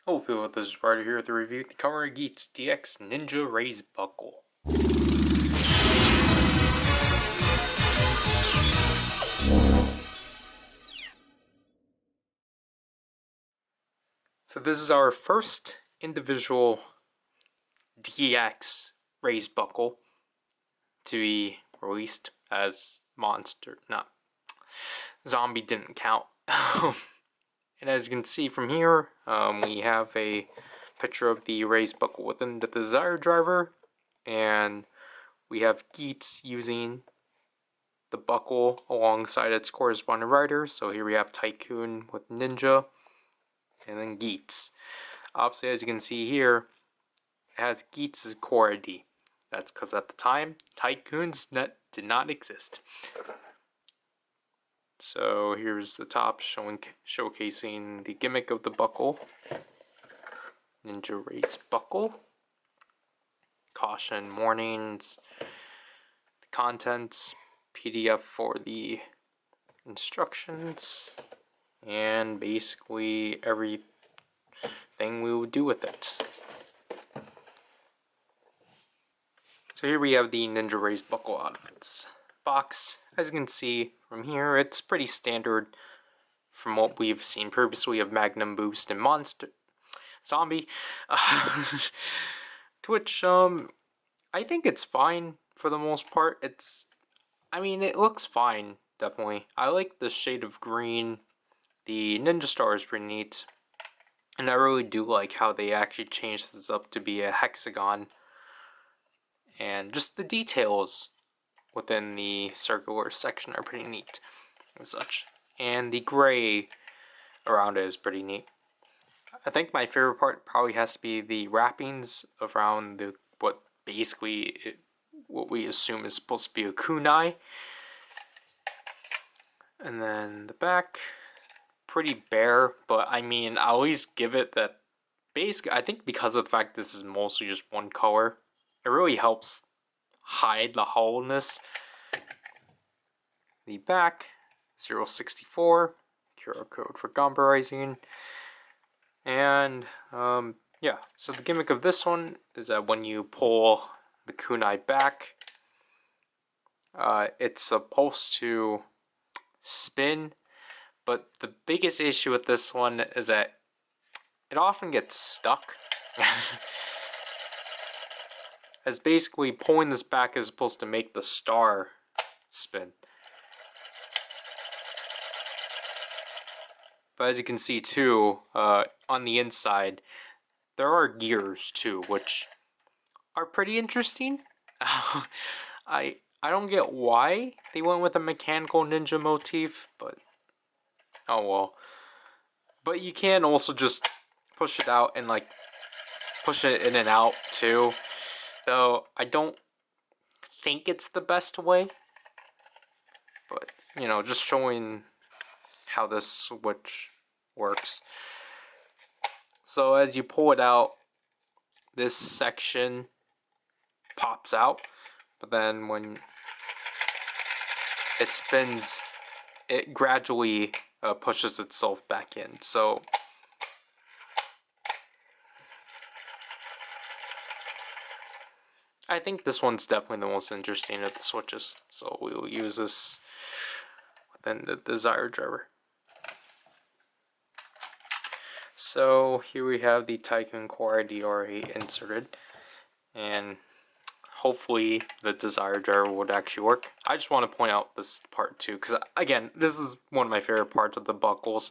Hello people, this is Ryder here to review the Kamen Rider Geats DX Ninja Raise Buckle. So this is our first individual DX Raise Buckle to be released as Zombie didn't count. And as you can see from here, we have a picture of the raised buckle within the Desire driver, and we have Geats using the buckle alongside its corresponding rider. So here we have Tycoon with Ninja, and then Geats. Obviously, as you can see here, it has Geats' core ID. That's because at the time, Tycoon's did not exist. So here's the top showcasing the gimmick of the buckle. Ninja Raise Buckle. Caution warnings. The contents. PDF for the instructions. And basically everything we would do with it. So here we have the Ninja Raise Buckle out of its box. As you can see from here, it's pretty standard from what we've seen previously of Magnum Boost and Zombie. To which, I think it's fine for the most part. It looks fine, definitely. I like the shade of green. The Ninja Star is pretty neat. And I really do like how they actually changed this up to be a hexagon. And just the details within the circular section are pretty neat and such. And the gray around it is pretty neat. I think my favorite part probably has to be the wrappings around what we assume is supposed to be a kunai. And then the back, pretty bare, but I always give it that basically, I think because of the fact this is mostly just one color, it really helps hide the hollowness. The back, 064, QR code for gomberizing. And, yeah, so the gimmick of this one is that when you pull the kunai back, it's supposed to spin, but the biggest issue with this one is that it often gets stuck. As basically pulling this back is supposed to make the star spin. But as you can see too, on the inside, there are gears too, which are pretty interesting. I don't get why they went with a mechanical ninja motif, but oh well. But you can also just push it out and push it in and out too. Though I don't think it's the best way. But, just showing how this switch works. So as you pull it out, this section pops out, but then when it spins, it gradually pushes itself back in. So I think this one's definitely the most interesting of the switches. So we will use this within the Desire driver. So here we have the Tycoon Core ID already inserted, and hopefully the Desire driver would actually work. I just want to point out this part too, because again, this is one of my favorite parts of the buckles,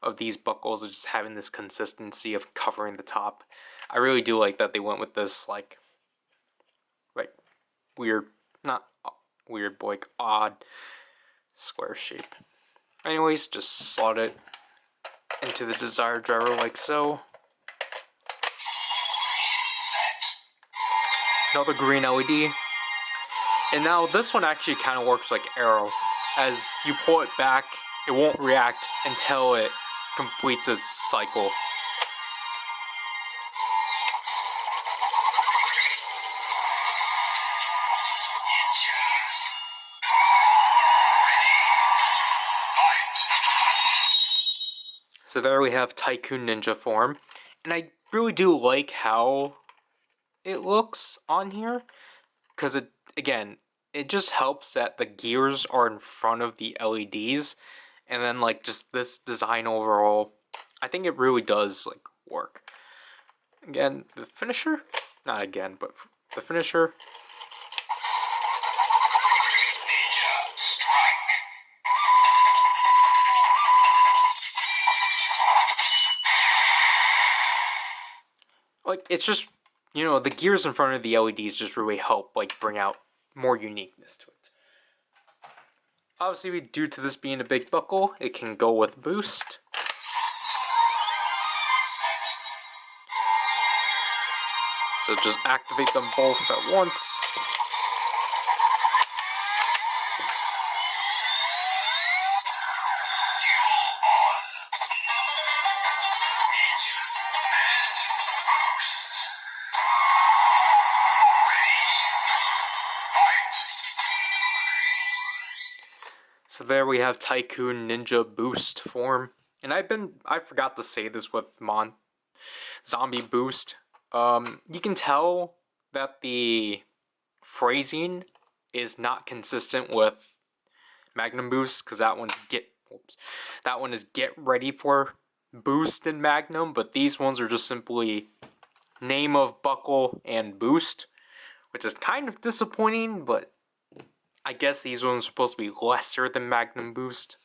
of these buckles, of just having this consistency of covering the top. I really do like that they went with this weird, not weird, but odd square shape. Anyways, just slot it into the Desire driver like so. Another green LED. And now this one actually kind of works like arrow. As you pull it back, it won't react until it completes its cycle. So there we have Tycoon Ninja form, And I really do like how it looks on here, because it just helps that the gears are in front of the LEDs, and then like just this design overall, I think it really does like work. Again, the finisher, not again, but the finisher. Like, it's just, the gears in front of the LEDs just really help, like, bring out more uniqueness to it. Obviously, due to this being a big buckle, it can go with boost. So just activate them both at once. So there we have Tycoon Ninja Boost form. And I forgot to say this with Zombie Boost. You can tell that the phrasing is not consistent with Magnum Boost, because that one is get ready for Boost in Magnum, but these ones are just simply name of buckle and boost, which is kind of disappointing, but I guess these ones are supposed to be lesser than Magnum Boost,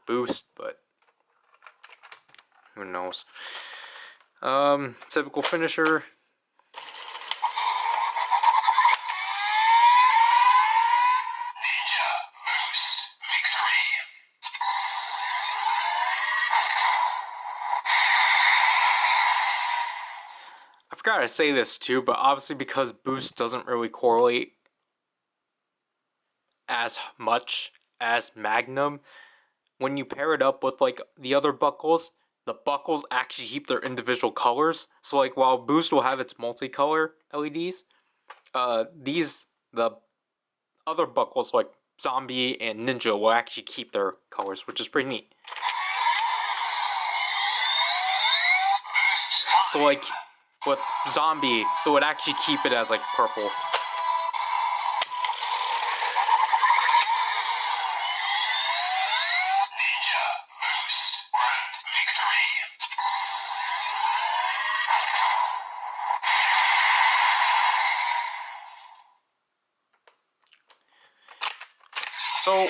but who knows. Typical finisher. I forgot to say this too, but obviously because boost doesn't really correlate as much as Magnum, when you pair it up with like the other buckles, the buckles actually keep their individual colors. So like while boost will have its multicolor LEDs, the other buckles like Zombie and Ninja will actually keep their colors, which is pretty neat. So like with Zombie, it would actually keep it as like purple. So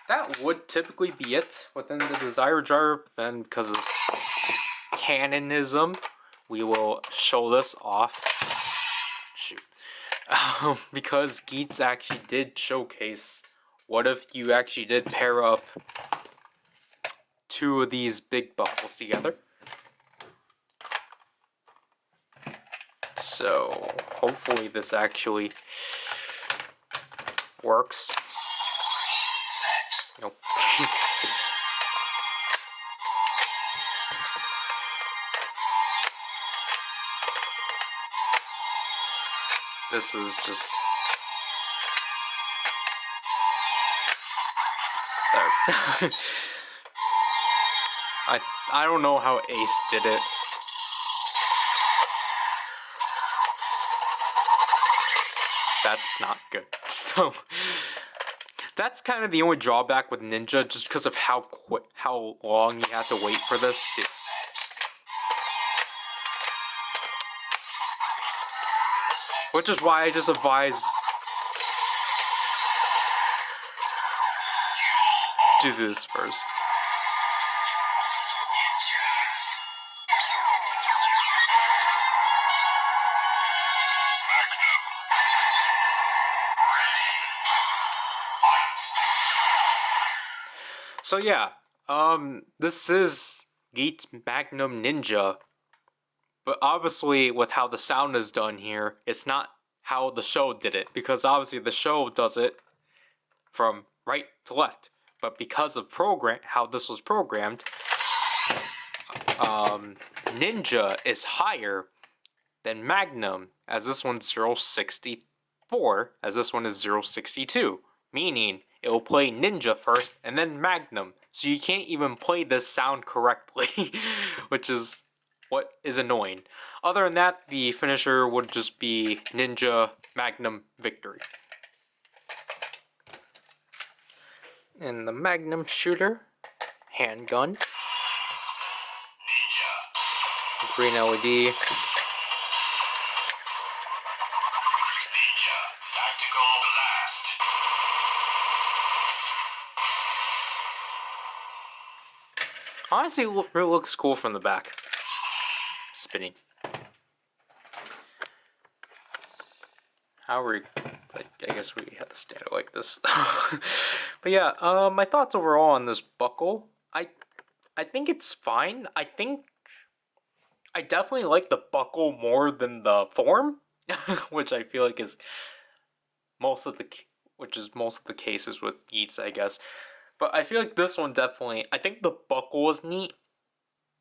that would typically be it within the Desire Jar. Then, because of canonism, we will show this off. Shoot. Because Geats actually did showcase, what if you actually did pair up two of these big buckles together? So, hopefully this actually works. Nope. This is just... there. I don't know how Ace did it. That's not good. So... that's kind of the only drawback with Ninja, just because of how long you have to wait for this to... which is why I just advise do this first. So yeah, this is Geats Magnum Ninja, but obviously with how the sound is done here, it's not how the show did it, because obviously the show does it from right to left, but because of how this was programmed, Ninja is higher than Magnum, as this one's 064, as this one is 062, meaning it will play Ninja first and then Magnum, so you can't even play this sound correctly, which is what is annoying. Other than that, the finisher would just be Ninja Magnum Victory. And the Magnum Shooter, handgun, green LED. Honestly, it really looks cool from the back. Spinning. However, I guess we have to stand it like this. But yeah, my thoughts overall on this buckle. I think it's fine. I definitely like the buckle more than the form, which I feel like is most of the cases with Geats, I guess. But I feel like this one definitely. I think the buckle is neat,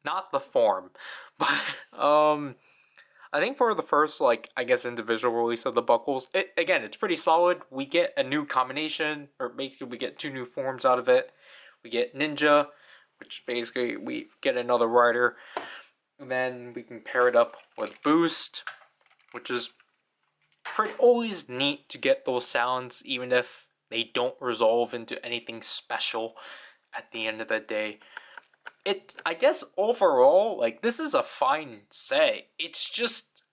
not the form. But I think for the first, like, I guess individual release of the buckles, it's pretty solid. We get a new combination, or basically we get 2 new forms out of it. We get Ninja, which basically we get another Ryder. And then we can pair it up with Boost, which is always neat to get those sounds, even if they don't resolve into anything special at the end of the day. I guess overall, like, this is a fine set. It's just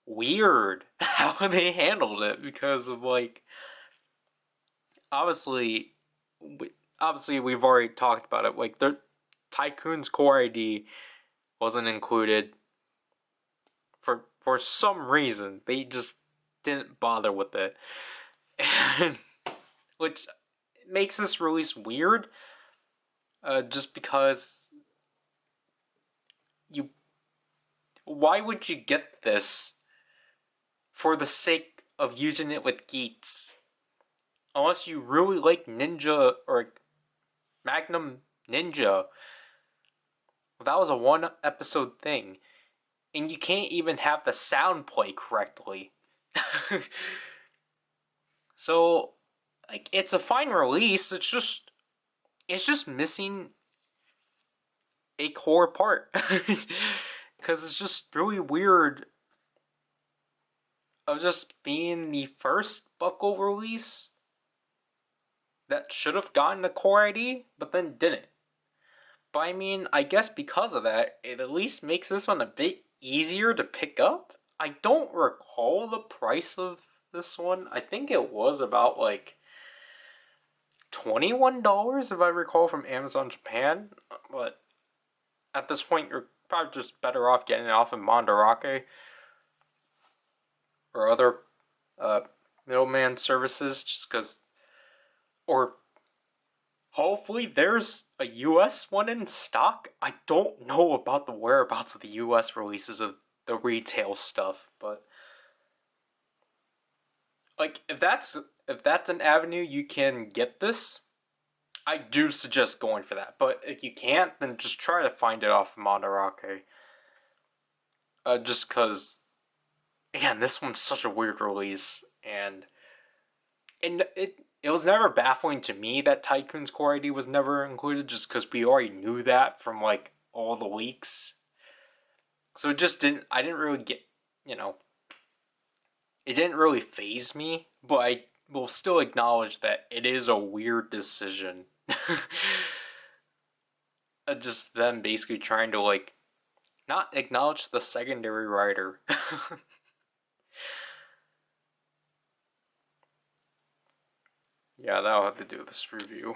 weird how they handled it because of, like, obviously we've already talked about it. Like, the Tycoon's core ID wasn't included for some reason. They just didn't bother with it, and which makes this release weird. Just because why would you get this for the sake of using it with Geats? Unless you really like Ninja or Magnum Ninja. Well, that was a 1-episode thing. And you can't even have the sound play correctly. So, like, it's a fine release. It's just missing a core part. Because it's just really weird of just being the first buckle release that should have gotten a core ID, but then didn't. But I mean, I guess because of that, it at least makes this one a bit easier to pick up. I don't recall the price of this one. I think it was about like $21 if I recall from Amazon Japan. But at this point, you're probably just better off getting it off of Mandarake or other middleman services, just because. Or hopefully there's a US one in stock. I don't know about the whereabouts of the US releases of the retail stuff, but like if that's an avenue you can get this, I do suggest going for that. But if you can't, then just try to find it off Mandarake. Just cause again, this one's such a weird release, and it was never baffling to me that Tycoon's core ID was never included, just because we already knew that from like all the leaks. So I didn't really get, it didn't really faze me, but I will still acknowledge that it is a weird decision. Just them basically trying to, like, not acknowledge the secondary Ryder. Yeah, that'll have to do this review.